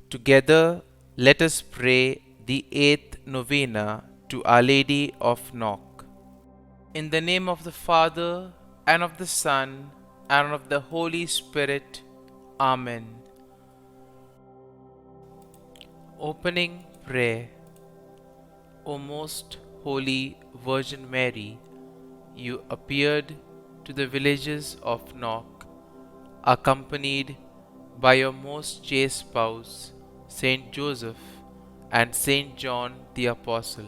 Together, let us pray the eighth novena to Our Lady of Knock. In the name of the Father, and of the Son, and of the Holy Spirit. Amen. Opening prayer. O most holy Virgin Mary, you appeared to the villages of Knock, accompanied by your most chaste spouse, Saint Joseph and Saint John the Apostle.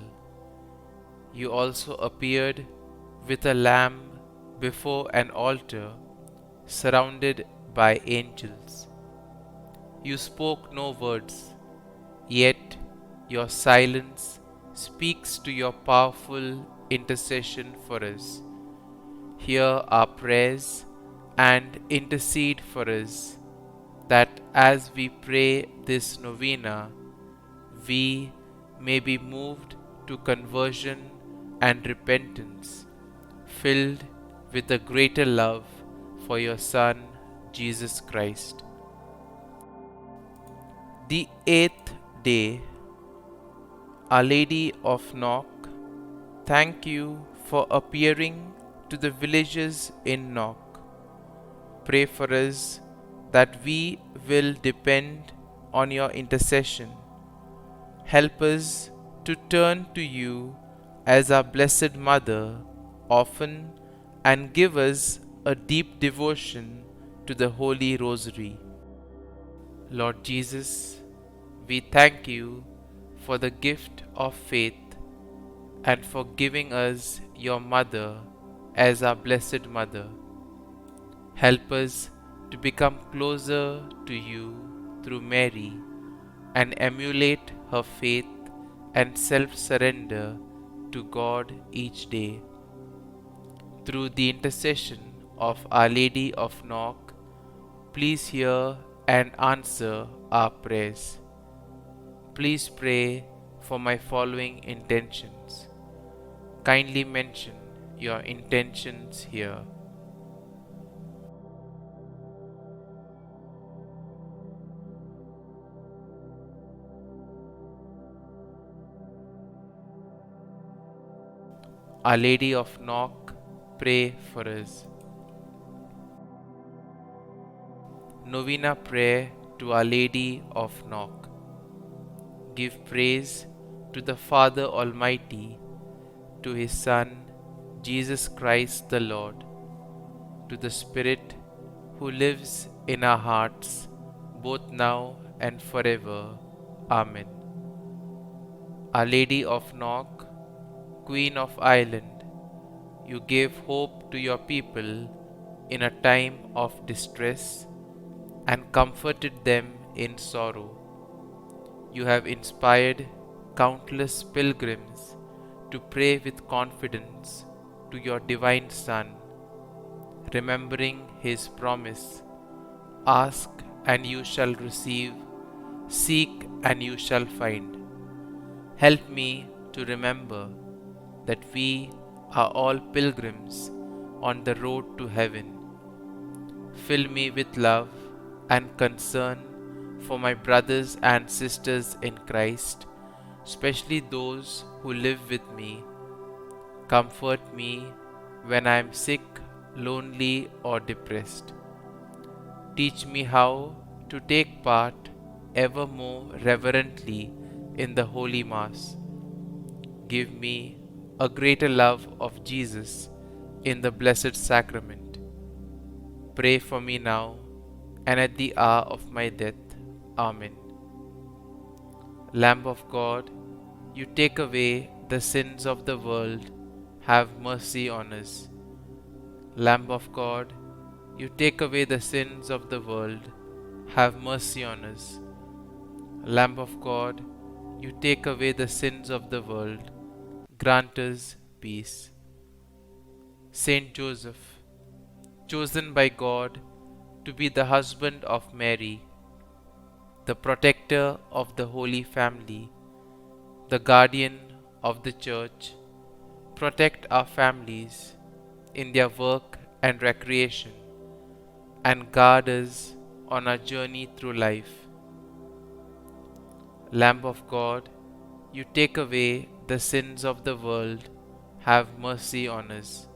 You also appeared with a lamb before an altar, surrounded by angels. You spoke no words, yet your silence speaks to your powerful intercession for us. Hear our prayers and intercede for us, that as we pray this novena, we may be moved to conversion and repentance, filled with a greater love for your Son, Jesus Christ. The eighth day. Our Lady of Knock, thank you for appearing to the villages in Knock. Pray for us that we will depend on your intercession. Help us to turn to you as our Blessed Mother often, and give us a deep devotion to the Holy Rosary. Lord Jesus, we thank you for the gift of faith and for giving us your Mother as our Blessed Mother. Help us to become closer to you through Mary and emulate her faith and self-surrender to God each day. Through the intercession of Our Lady of Knock, please hear and answer our prayers. Please pray for my following intentions. Kindly mention your intentions here. Our Lady of Knock, pray for us. Novena prayer to Our Lady of Knock. Give praise to the Father Almighty, to His Son, Jesus Christ the Lord, to the Spirit who lives in our hearts, both now and forever. Amen. Our Lady of Knock, Queen of Ireland, you gave hope to your people in a time of distress and comforted them in sorrow. You have inspired countless pilgrims to pray with confidence to your divine Son, remembering His promise, ask and you shall receive, seek and you shall find. Help me to remember that we are all pilgrims on the road to heaven. Fill me with love and concern for my brothers and sisters in Christ, especially those who live with me. Comfort me when I am sick, lonely, or depressed. Teach me how to take part ever more reverently in the Holy Mass. Give me a greater love of Jesus in the Blessed Sacrament. Pray for me now and at the hour of my death. Amen. Lamb of God, you take away the sins of the world, have mercy on us. Lamb of God, you take away the sins of the world, have mercy on us. Lamb of God, you take away the sins of the world, grant us peace. Saint Joseph, chosen by God to be the husband of Mary, the protector of the Holy Family, the guardian of the Church, protect our families in their work and recreation, and guard us on our journey through life. Lamb of God, you take away the sins of the world, have mercy on us.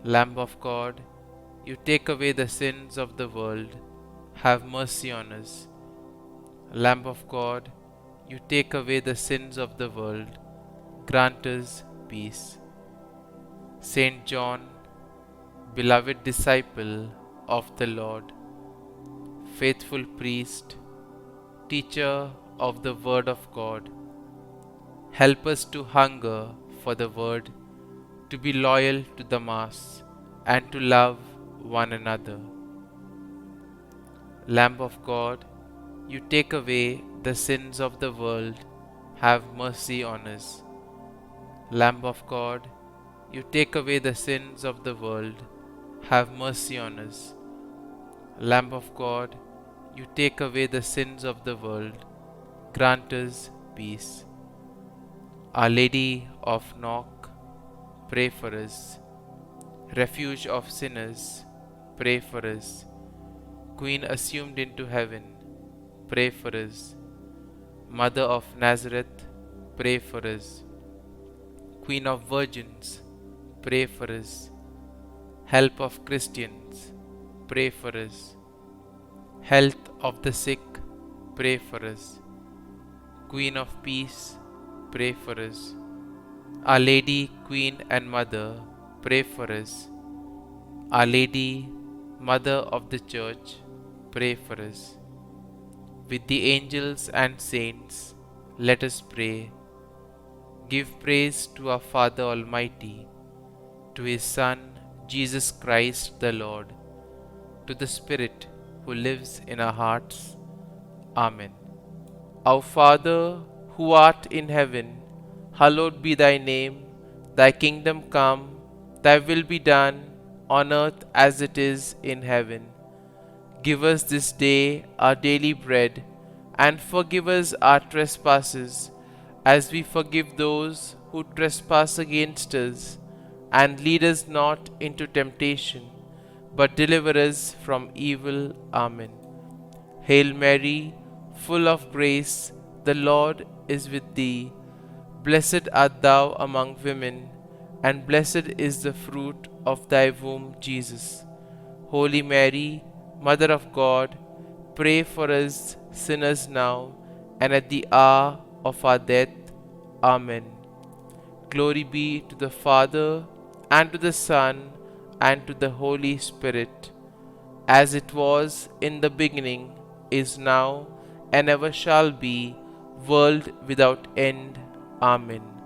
Lamb of God, you take away the sins of the world, have mercy on us. Lamb of God, you take away the sins of the world, grant us peace. Saint John, beloved disciple of the Lord, faithful priest, teacher of the Word of God, help us to hunger for the Word, to be loyal to the Mass, and to love one another. Lamb of God, you take away the sins of the world, have mercy on us. Lamb of God, you take away the sins of the world, have mercy on us. Lamb of God, you take away the sins of the world, grant us peace. Our Lady of Knock, pray for us. Refuge of sinners, pray for us. Queen assumed into heaven, pray for us. Mother of Nazareth, pray for us. Queen of Virgins, pray for us. Help of Christians, pray for us. Health of the sick, pray for us. Queen of Peace, pray for us. Our Lady, Queen and Mother, pray for us. Our Lady, Mother of the Church, pray for us. With the angels and saints, let us pray. Give praise to our Father Almighty, to His Son, Jesus Christ the Lord, to the Spirit who lives in our hearts. Amen. Our Father, who art in heaven, hallowed be thy name. Thy kingdom come, thy will be done, on earth as it is in heaven. Give us this day our daily bread, and forgive us our trespasses, as we forgive those who trespass against us. And lead us not into temptation, but deliver us from evil. Amen. Hail Mary, full of grace, the Lord is with thee. Blessed art thou among women, and blessed is the fruit of thy womb, Jesus. Holy Mary, Mother of God, pray for us sinners now and at the hour of our death. Amen. Glory be to the Father, and to the Son, and to the Holy Spirit, as it was in the beginning, is now, and ever shall be, world without end. Amen.